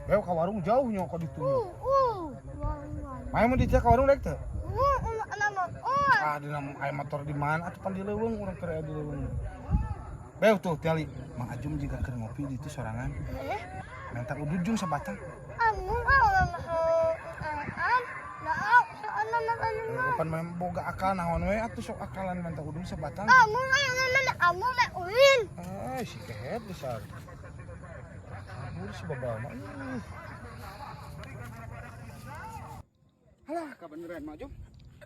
Beo ka warung jauh nya ka ditu. Main mau dicek ka warung dek teh? Ah, di nama aya motor di mana atuh pan di leuweung urang keur aya di leuweung. Beo tuh tiali, Mang Ajum juga keur ngopi di itu sorangan. Minta udud jeung sabatang. Kapan main boga akal naon we atuh sok akalan minta udud sabatang. Ah, si kehet besar. Kabur si babawa mah. Halah, kabeneran Mang Ajum.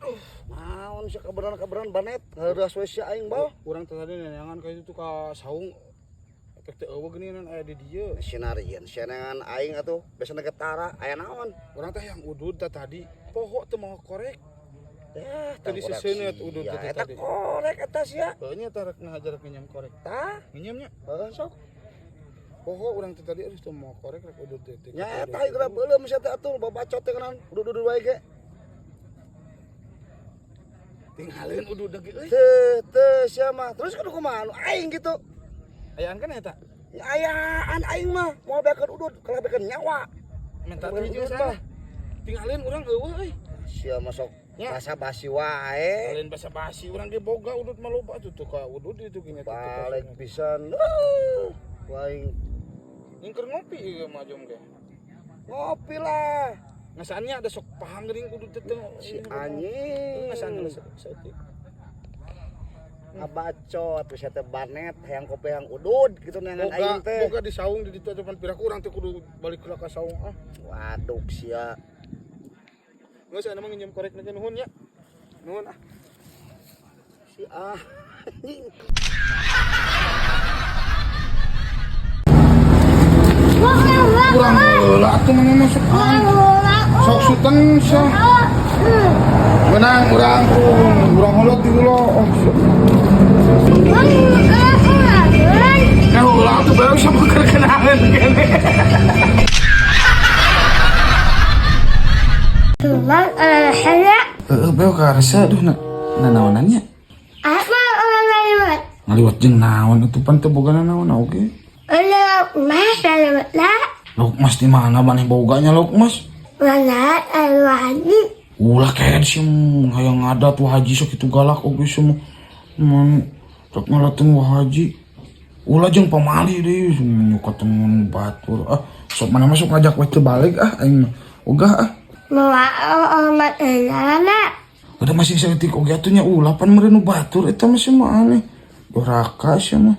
Aduh, naon sih kabeneran banet heureus we si aing bae. Urang teh tadi neangan ka itu ka saung. Efek teh eueuh geuningan aya di dieu. Sinarieun siangan aing atuh biasana getara aya naon? Urang teh yang udud teh tadi poho teu mau korek. Tadi seseuneut udud ya, teh eta tadi. korek eta sia. Heuh nya teh rek ngajar ngenyam korek. Tah, Ngenyamnya heuh sok. poho urang teh tadi aduh teu mau korek rek udud teh. Nya eta geura beuleum sia teh atuh babacot teh kan udud-udud wae ge. Tinggalin udud deui euy. Teu sia mah. Terus kudu kumaha anu aing gitu. Ayaan kan eta? Ya ayaan aing mah moal bekeun udud, kalah bekeun nyawa. Minta Bukan tujuh udud, sana. Bah. Tinggalin urang eueuh euy. Sia masuk Ya. basa-basi wae. Lain basa-basi urang ge boga udud mah loba atuh tuh ka udud itu gini tuh. Balik pisan. Waing Ingker ngopi ieu mah Jom ge. ngopi lah. Ngasaannya ada sok pahang geuning udud teh Si anjing. Ngasaan geus saeutik. Abacot tuh sia teh banet hayang kopi hayang udud gitu neangan aing teh. Boga di saung di ditu depan piraku urang teh kudu balik heula ka saung ah. Waduh sia. Geus anu mah nginjem korek nanti nuhun ya. Nuhun ah. Si anjing. Kurang heula atuh mah masuk an. Sok suten sia. Menang urang heula di heula. Ya heula atuh bae sama keur kenangan kene. Beo ka rasa aduh naonannya. Ngaliwat jeung naon atuh pan teu boga naon oge. Lauk mas di mana maneh boganya lauk mas? Ulah kayak sih hayang ngadat wah haji sok itu galak oge semua. Man rek ngalateun wah haji. Ulah jeung pamali deui nyuka temen batur. Ah, sok mana masuk ngajak we teu balik ah aing ogah ah. Udah masih saeutik oge atuh nya ulah pan meureun batur eta mah mah aneh. Doraka sia mah.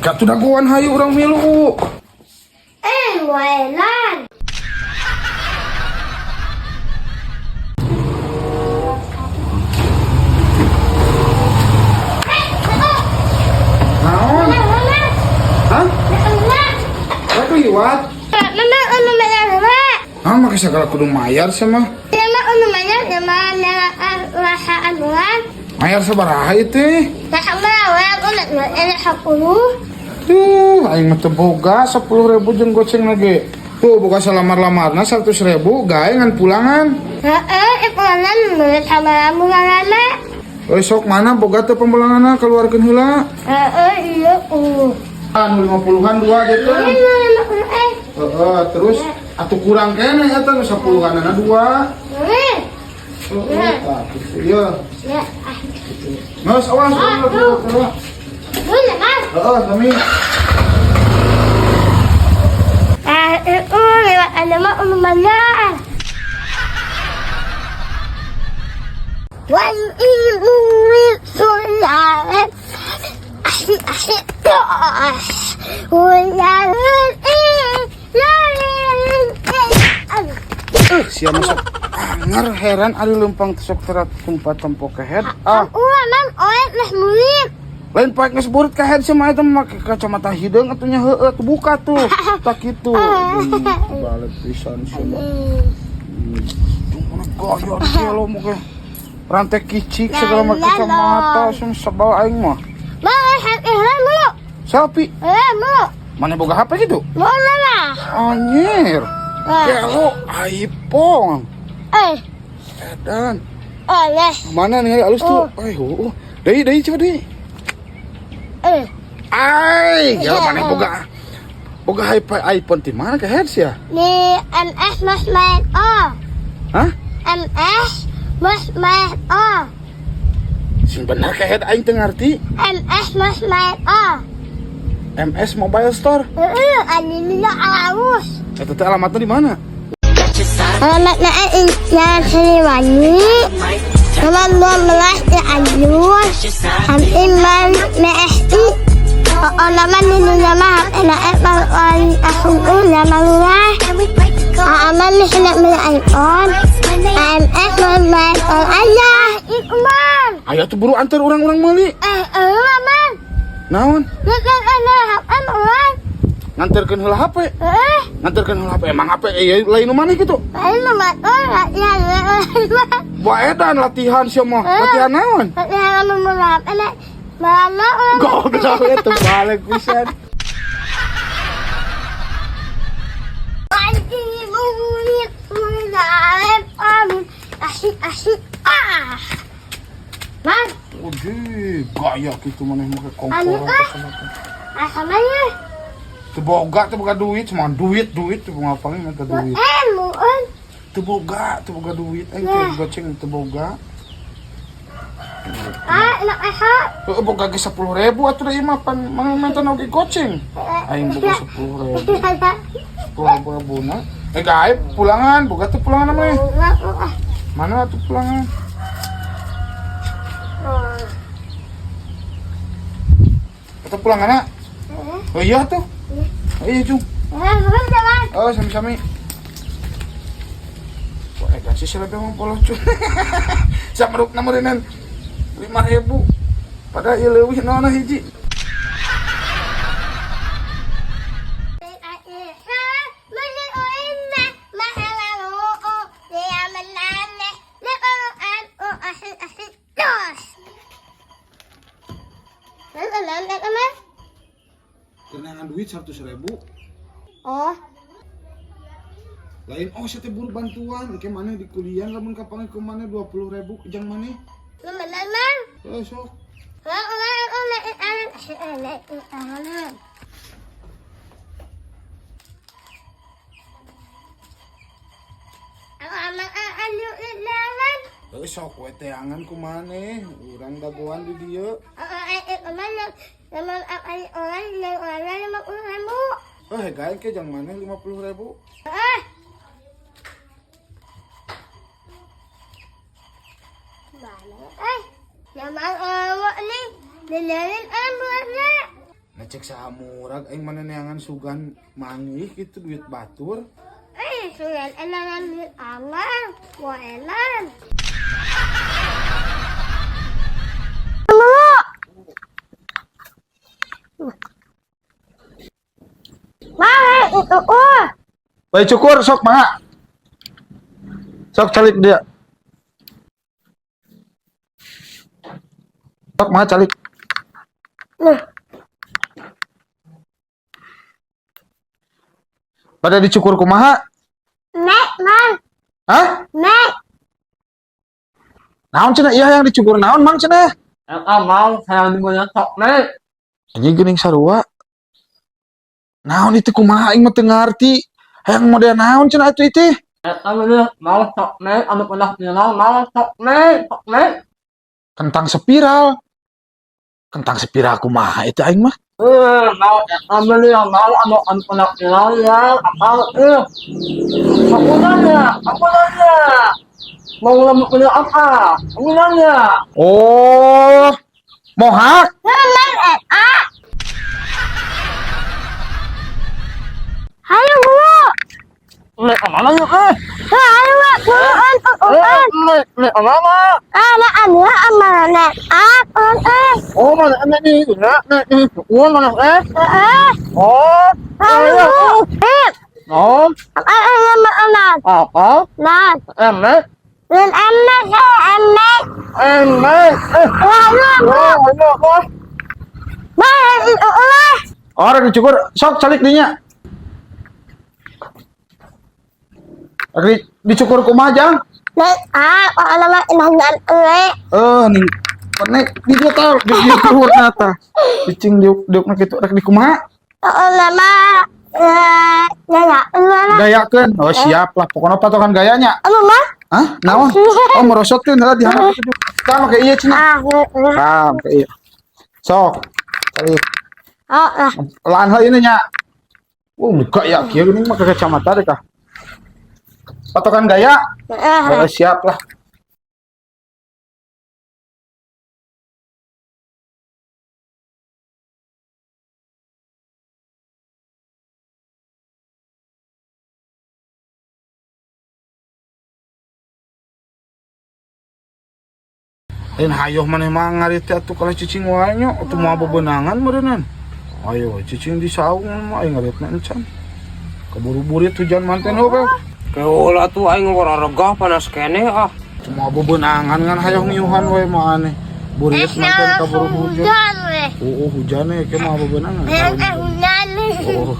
Ka tuh dagoan hayu urang milu. Naon? Hah? Apa liwat? Ah, make sagala kudu mayar sama. Mayar sabaraha ieu? Aing mah teu boga 10.000 jeung goceng lagi. Tuh boga salamar-lamarna 100.000 gawe ngan pulangan. Sok mana boga teh pembulanganna keluarkeun heula? Anu 50-an dua gitu. Terus atuh kurang kene eta nu 10-anna dua. Iya. Mas awas. Kami. Sia masuk anger heran ari leumpang sok terat tempat tempo ke head. Lain paek geus burit ka head sama eta make kacamata hideung atuh nya heueuh tuh buka tuh. Tak kitu. Balik pisan sia. Cuma goyor kelo muka. Rantai kicik segala macam kacamata sing sebal aing mah. Sapi. Mana boga HP gitu? Anjir. Kelo iPhone. Edan. Mana nih halus tuh? Deui coba deui. Ai, ya mana boga Boga iPhone di mana ke heads ya? Di MS Mas Main O. Hah? MS Mas Main O. Sing bener ke head aing teu ngarti. MS Mas Main O. MS Mobile Store. Anjingnya alamus. Eta teh alamatnya di mana? Alamatnya Jalan Siliwangi. Nomor 12 di Anjur. Hamimban MSI. Nama enak wali akun nama luar. Aman nih hendak beli iPhone. AMS mau iPhone aja. Ikman. Ayo tuh buru antar orang-orang meuli. Man. Naon? HP orang. Nganterkeun heula HP. Nganterkeun heula HP. Emang HP lain nu maneh kitu? Lain nomor orang ya. Bae edan latihan sia mah. Latihan naon? Latihan nomor HP nek. Mana orang? Goblok eta balik pisan. Asik. Man, Oke, gaya gitu maneh make kompor. asamanya. Teu boga duit, cuma duit teu ngapalin mah teu duit. Muun. Teu boga duit, teu goceng teu boga. Enak enak. Heuh boga ge 10.000 atuh ieu mah pan mangan oge goceng. Aing boga 10.000. 10.000 na. Gaib pulangan, boga teh pulangan mah. Mana atuh pulangan? Eta pulanganna? Oh iya tuh. Iya, Cung. Oh, sami-sami. Wah, edan sih sila mah polos, Cung. Samaruk nameureunnan 5.000. Padahal ieu leuwih naonna hiji. Kenangan duit 100.000. Oh, Lain saya teh buru bantuan, kayak mana di kuliah lamun kapange ke mana 20.000 jang mana? lu bener man. Sok. Sok we teh angan ku maneh, urang dagoan di dieu. Gawe ke jang maneh 50.000. Ngecek samurag aing mana neangan sugan manggih gitu duit batur. Sudah enakan duit aman, wah enak. Baik cukur sok mah. Sok calik dia. Sok mah calik. Pada dicukur kumaha? Nek, man. Hah? Nek. Naon cenah iya yang dicukur naon mang cenah? Mau saya dimana sok nek. Anjing geuning sarua. Naon itu kumaha aing mah teu ngarti. Hayang model naon cenah atuh teh? Mau sok nek, anu pernah kenal mau sok nek. Kentang spiral. Kentang spiral kumaha itu aing mah? Mau yang mau anu pernah kenal ya, apa aku nanya. Mau lampu punya apa? Aku nanya. Oh, mohak. Ayo guru. Nek mana ya? Ayo Nek mana? Ada amanah. Oh mana ini? Nek ini. Mana Oh. Ayo. Oh. Apa? Nah, Emek. dan emek. Emek. Orang dicukur sok calik dinya. Dicukur kumaha jang? Nek, alamat inanggan Nih. Nek di dia tau di kuhur nata. Cicing diuk kitu rek di kumaha? Alamat Gayakeun. Oh, siap lah. Pokoknya patokan gayanya. Anu mah? Hah? Naon? Oh, merosotkeun heula di handap itu. Tah make ieu cenah. Tah make ieu. Sok. Kali Oh, lah. lahan heuh ini nya. Enggak ya, kieu geuning mah ke kacamata deh kah. Patokan gaya. Oh, siap lah. Lain hayoh maneh mah ngarit atuh kalau cicing wae nya atuh moal bebenangan meureunnan. Ayo cicing di saung mah aing ngaritna encan. Keburu burit hujan manten heuh. Keula tuh aing ngororogah panas kene ah. Cuma bebenangan ngan hayang niuhan we mah aneh. Burit manten kaburu hujan. Hujan weh. Hujan ke mah bebenangan. Hujan nih. Oh.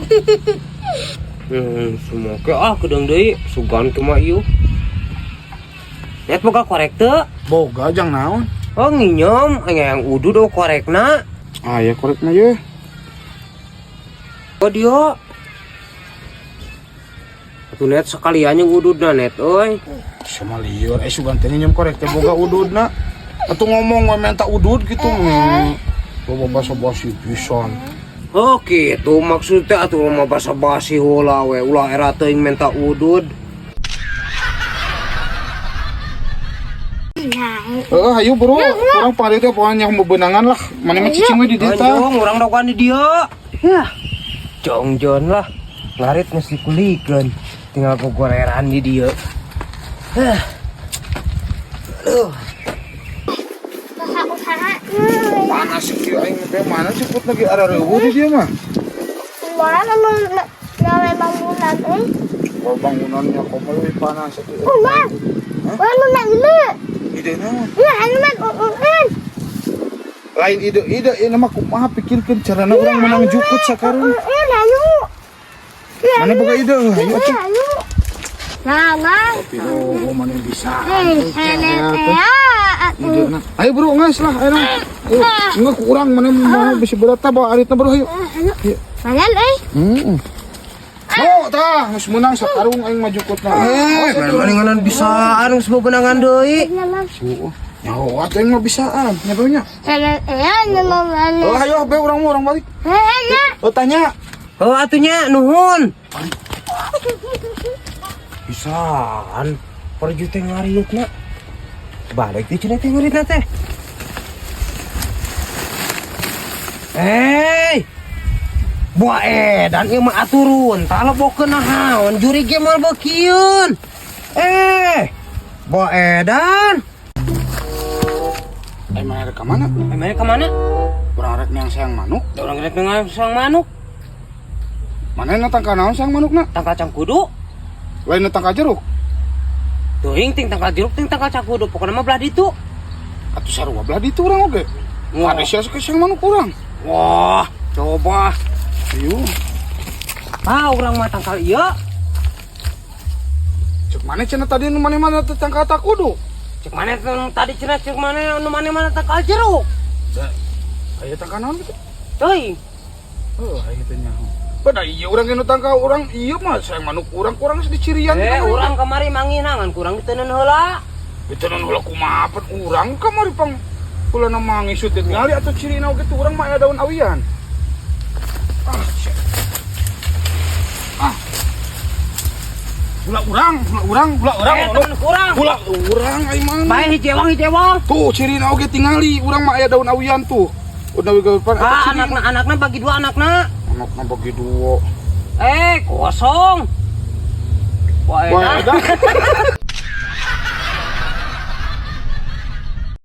Semua ke kedeng deui sugan ke mah ieu. Net boga korek teu? Boga jang naon? Oh nginyom, yang udu do korekna. Ah ya korekna ye. Oh dia. Atuh net sekalian yang ududna net euy. Sama lieur sugan teh nyem korek teh boga ududna. Atuh ngomong we minta udud gitu. Boba basa-basi pisan. Oh gitu maksudnya atuh mah basa-basi heula we ulah era teuing minta udud. Hayu bro, orang pari teh pokoknya bebenangan lah. Mana mah cicing we di dieu tah. Anjong urang dogan di dieu. Yah. Jongjon lah. Ngarit mesti kulikeun. Tinggal gogoreran di dieu. Usaha-usaha. Panas kieu aing teh mana cepet lagi ada reueuh di dieu mah. Mana nawe bangunan euy? Oh bangunannya kok leuwih panas atuh. Bang. Bangunan ini. Ide naon? Iya, anu mah uuan. Lain ide ieu mah kumaha pikirkeun carana urang menang jukut sakarun. Ayo. Mana boga ide? Hayu atuh. Ayo. Nah, Tapi oh mana bisa. Ayo. Ayo bro ngas lah ayo. Ayo enggak kurang mana mau bisa berat bawa aritna bro ayo. Mayan Heeh. Oh, tah, geus meunang sakarung aing mah jukutna. Maninganan bisaan geus bebenangan deui. Nyaho atuh aing mah bisaan, nya bro nya. Oh, ayo be urang balik. Oh, tanya. Oh atunya nuhun. Bisaan perju teh ngariutna. Balik teh cenah teh ngariutna teh. Buah edan ieu mah aturun, tah lebokeun naon, juri ge moal beukieun. Buah edan. Aing mah rek ka mana? Emangnya ke mana? Urang rek neang sayang manuk. Da urang rek nang sang manuk, Manehna tangka naon sayang manukna? tangkal cangkudu. Lain tangka jeruk. Teuing ting tangkal jeruk ting tangkal cangkudu, pokona mah belah ditu. Atuh sarua belah ditu urang oge. Ada sia sayang manuk urang. Wah, coba. Ayo. Urang mah tangkal ieu. Cek maneh cenah tadi nu maneh-maneh teh tangka takudu. Cek mana tadi cenah cek mana nu mana tangkal jeruk. Aya tangka naon gitu? Teuing. Oh, aya teh nyaho. Pada iya urang nu tangka urang ieu mah sayang manuk urang kurang di cirian. Urang kamari mangginangan kurang diteuneun heula. Diteuneun heula kumaha pun urang kamari pang kulana mangisut teh ngali atuh cirina oge teh urang mah aya daun awian. Gula urang. Temen kurang. Gula urang ai mah. Bae hijewang. Tuh cirina oge tingali urang mah aya daun awian tuh. Udah wigawepan Anakna bagi dua anakna. Anakna bagi dua. Kosong. Wah, edan.